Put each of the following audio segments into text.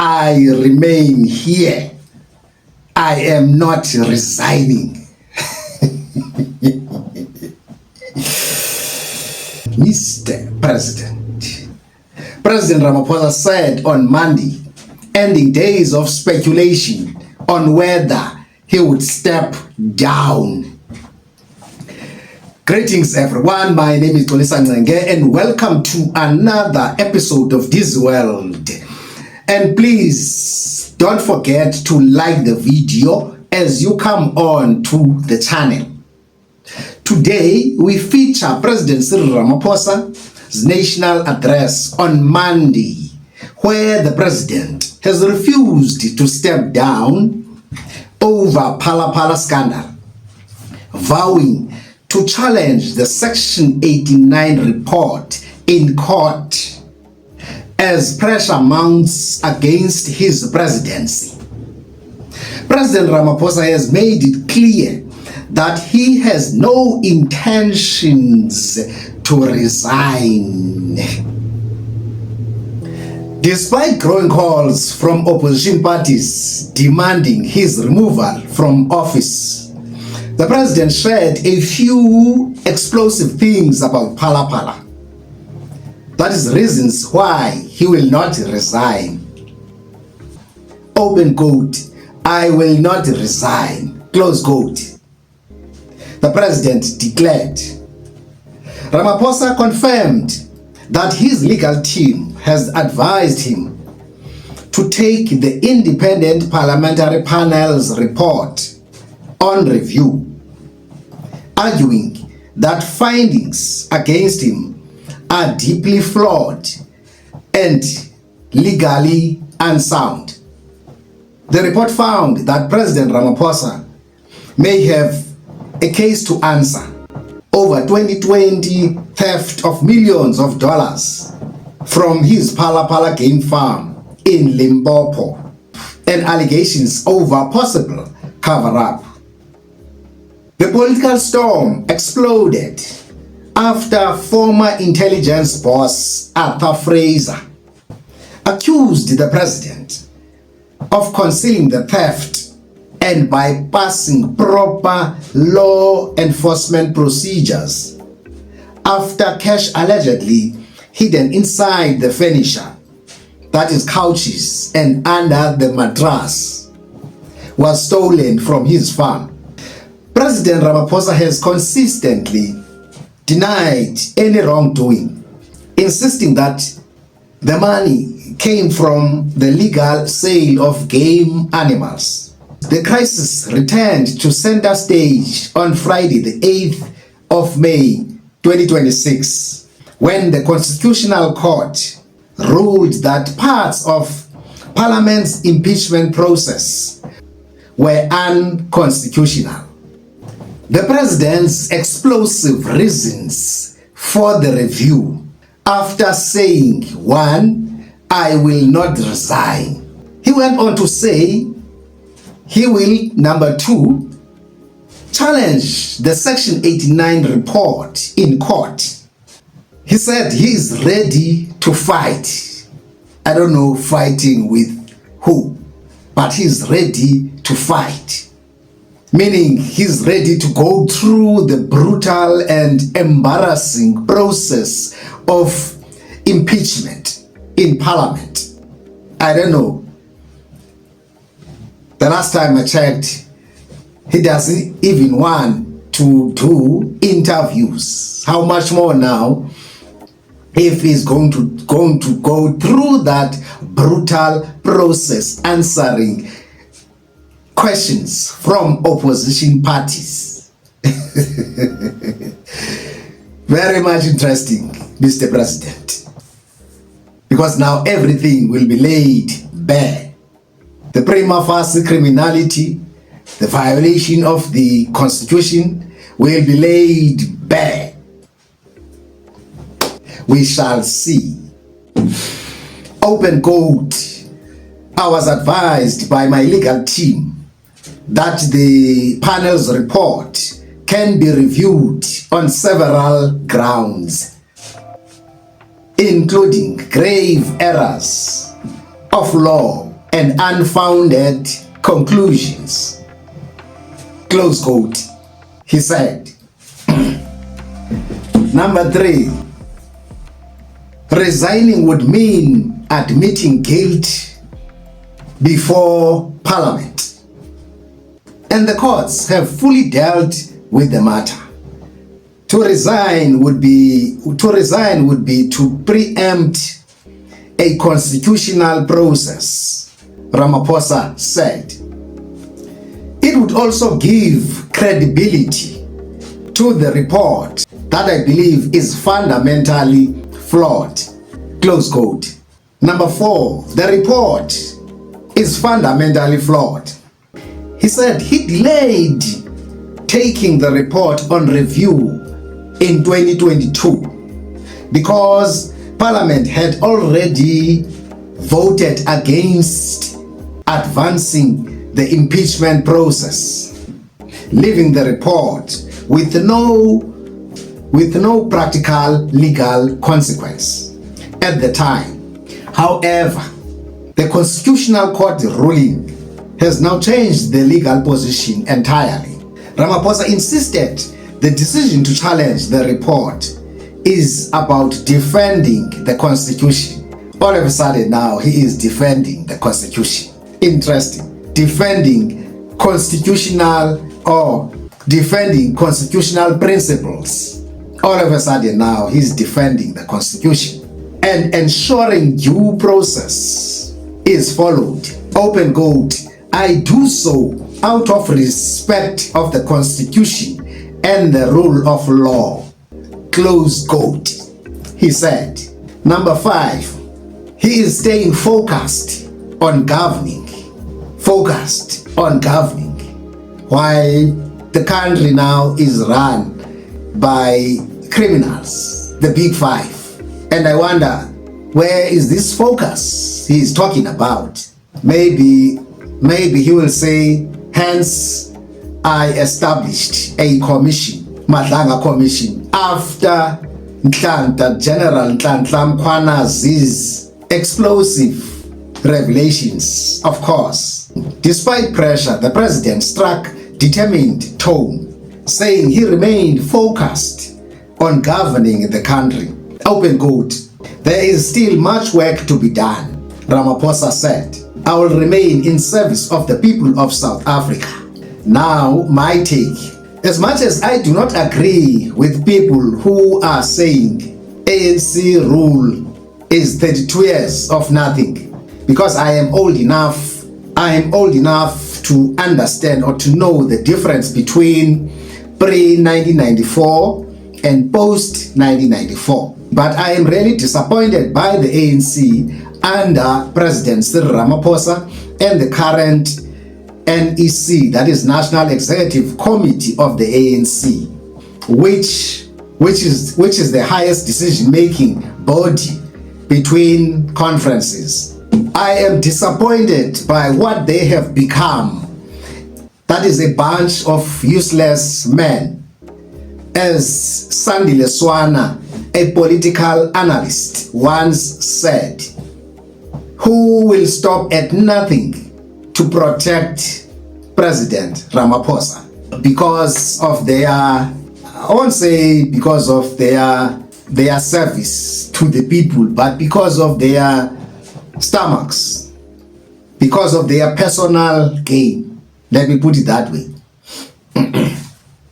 I remain here. I am not resigning. Mr. President. President Ramaphosa said on Monday, ending days of speculation on whether he would step down. Greetings everyone, my name is Resigning and welcome to another episode of This World. And please don't forget to like the video as you come on to the channel. Today we feature President Cyril Ramaphosa's national address on Monday, where the president has refused to step down over Phala scandal, vowing to challenge the Section 89 report in court as pressure mounts against his presidency. President Ramaphosa has made it clear that he has no intentions to resign. Despite growing calls from opposition parties demanding his removal from office, the president shared a few explosive things about Phala. That is reasons why he will not resign. Open quote, "I will not resign," close quote. The president declared. Ramaphosa confirmed that his legal team has advised him to take the independent parliamentary panel's report on review, arguing that findings against him are deeply flawed and legally unsound. The report found that President Ramaphosa may have a case to answer over 2020 theft of millions of dollars from his Phala game farm in Limpopo and allegations over possible cover-up. The political storm exploded after former intelligence boss Arthur Fraser accused the president of concealing the theft and bypassing proper law enforcement procedures after cash allegedly hidden inside the furniture, that is couches and under the mattress, was stolen from his farm. President Ramaphosa has consistently denied any wrongdoing, insisting that the money came from the legal sale of game animals. The crisis returned to center stage on Friday, the 8th of May 2026, when the Constitutional Court ruled that parts of Parliament's impeachment process were unconstitutional. The president's explosive reasons for the review, after saying, 1, "I will not resign," he went on to say he will, number 2, challenge the Section 89 report in court. He said he is ready to fight. I don't know fighting with who, but he's ready to fight. Meaning he's ready to go through the brutal and embarrassing process of impeachment in Parliament. I don't know. The last time I checked, he doesn't even want to do interviews. How much more now if he's going to go through that brutal process answering questions from opposition parties? Very much interesting, Mr. President, because now everything will be laid bare. The prima facie criminality, the violation of the Constitution will be laid bare. We shall see. Open quote, "I was advised by my legal team that the panel's report can be reviewed on several grounds, including grave errors of law and unfounded conclusions. Close quote. He said. Number 3, resigning would mean admitting guilt before Parliament, and the courts have fully dealt with the matter. To resign would be to preempt a constitutional process, Ramaphosa said. It would also give credibility to the report that I believe is fundamentally flawed. Close quote. Number 4, the report is fundamentally flawed. He said he delayed taking the report on review in 2022 because Parliament had already voted against advancing the impeachment process, leaving the report with no practical legal consequence at the time. However, the Constitutional Court ruling has now changed the legal position entirely. Ramaphosa insisted the decision to challenge the report is about defending the Constitution. All of a sudden now he is defending the Constitution. Interesting. Defending constitutional principles. All of a sudden now he's defending the Constitution and ensuring due process is followed. Open quote. I do so out of respect of the Constitution and the rule of law. Close quote. He said. Number 5, he is staying focused on governing. While the country now is run by criminals, the big 5. And I wonder, where is this focus he is talking about? Maybe he will say, hence I established a commission, Madlanga Commission, after General Nhlanhla Mkhwanazi's explosive revelations. Of course, despite pressure, the president struck determined tone, saying he remained focused on governing the country. Open quote. There is still much work to be done, Ramaphosa said. I will remain in service of the people of South Africa. Now, my take. As much as I do not agree with people who are saying ANC rule is 32 years of nothing, because I am old enough to understand or to know the difference between pre-1994 and post-1994. But I am really disappointed by the ANC under President Cyril Ramaphosa and the current NEC, that is National Executive Committee of the ANC, which is the highest decision-making body between conferences. I am disappointed by what they have become. That is a bunch of useless men. As Sandile Swana, a political analyst, once said, who will stop at nothing to protect President Ramaphosa because of their, I won't say because of their service to the people, but because of their stomachs, because of their personal gain. Let me put it that way.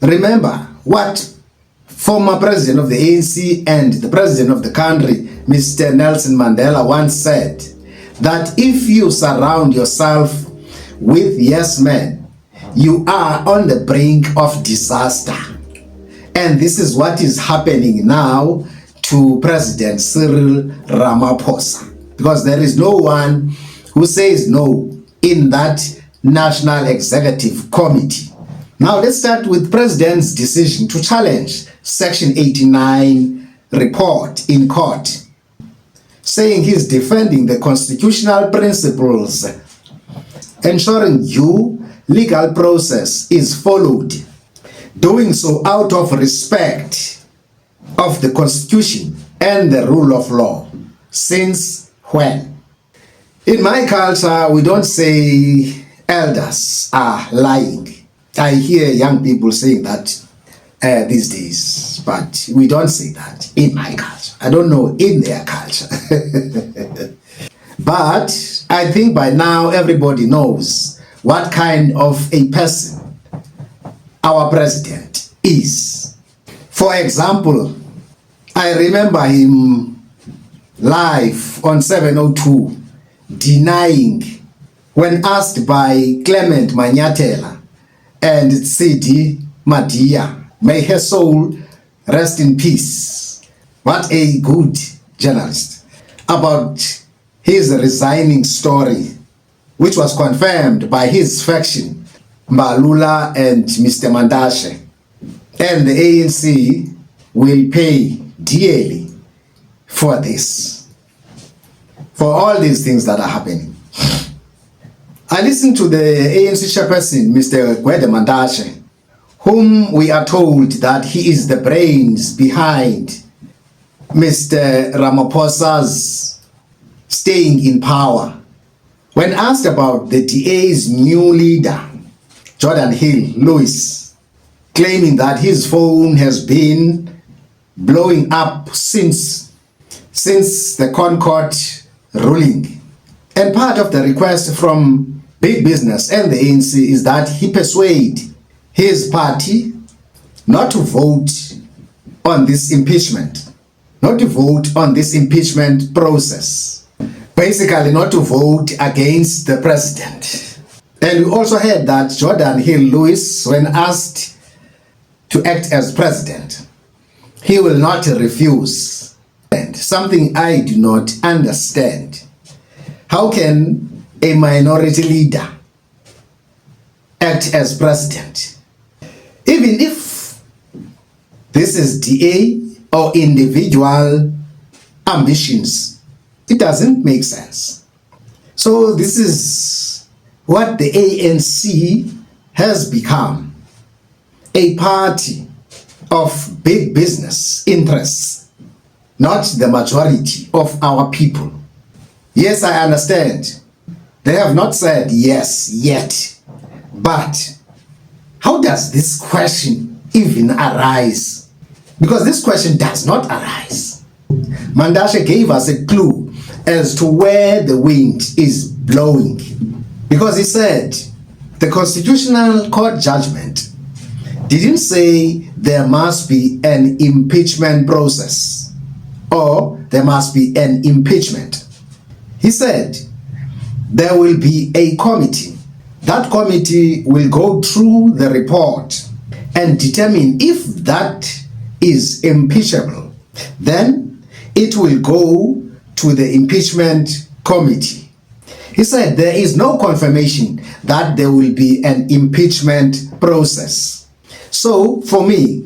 Remember what former president of the ANC and the president of the country, Mr. Nelson Mandela, once said, that if you surround yourself with yes men, you are on the brink of disaster. And this is what is happening now to President Cyril Ramaphosa, because there is no one who says no in that National Executive Committee. Now let's start with President's decision to challenge Section 89 report in court, saying he's defending the constitutional principles, ensuring due legal process is followed, doing so out of respect of the Constitution and the rule of law. Since when? In my culture, we don't say elders are lying. I hear young people saying that these days, but we don't say that in my culture. I don't know in their culture. But I think by now everybody knows what kind of a person our president is. For example, I remember him live on 702 denying when asked by Clement Manyatela and Sidi Madia, may her soul rest in peace. What a good journalist. About his resigning story, which was confirmed by his faction, Mbalula and Mr. Mandashe. And the ANC will pay dearly for this, for all these things that are happening. I listened to the ANC chairperson, Mr. Gwede Mandashe, whom we are told that he is the brains behind Mr. Ramaphosa's staying in power. When asked about the DA's new leader, Jordan Hill Lewis, claiming that his phone has been blowing up since the Concord ruling. And part of the request from big business and the ANC is that he persuade his party not to vote on this impeachment, not to vote on this impeachment process. Basically, not to vote against the president. And we also heard that Jordan Hill Lewis, when asked to act as president, he will not refuse. And something I do not understand. How can a minority leader act as president? Even if this is DA or individual ambitions, it doesn't make sense. So this is what the ANC has become, a party of big business interests, not the majority of our people. Yes, I understand. They have not said yes yet. But how does this question even arise? Because this question does not arise. Mandashe gave us a clue as to where the wind is blowing. Because he said the Constitutional Court judgment didn't say there must be an impeachment process or there must be an impeachment. He said there will be a committee. That committee will go through the report and determine if that is impeachable. Then it will go to the impeachment committee. He said there is no confirmation that there will be an impeachment process. So for me,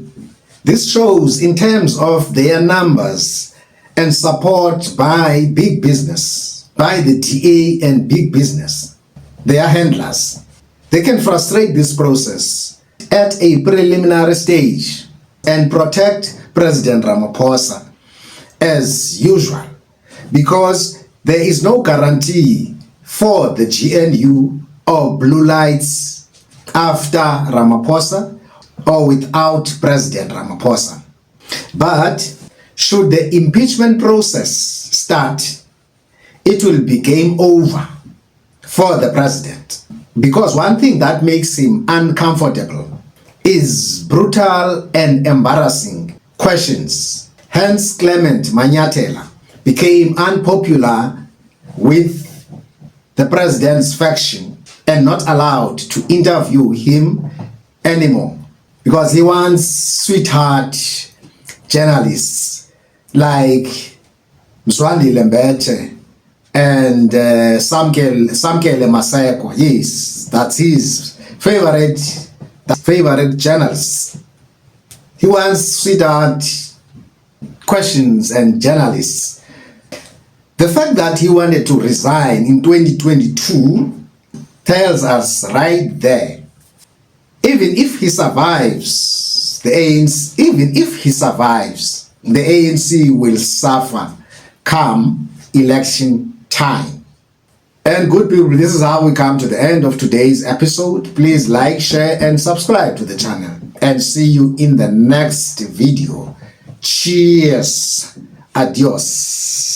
this shows in terms of their numbers and support by big business, by the DA and big business, their handlers, they can frustrate this process at a preliminary stage and protect President Ramaphosa as usual, because there is no guarantee for the GNU or blue lights after Ramaphosa or without President Ramaphosa. But should the impeachment process start, it will be game over for the president. Because one thing that makes him uncomfortable is brutal and embarrassing questions. Hence, Clement Manyatela became unpopular with the president's faction and not allowed to interview him anymore because he wants sweetheart journalists like Mswandi Lembete and Samkele Maseko. Yes, that's his favorite journalists. He wants sweetheart questions and journalists. The fact that he wanted to resign in 2022 tells us right there, even if he survives the ANC will suffer come election time. And good people, this is how we come to the end of today's episode. Please like, share, and subscribe to the channel. And see you in the next video. Cheers. Adios.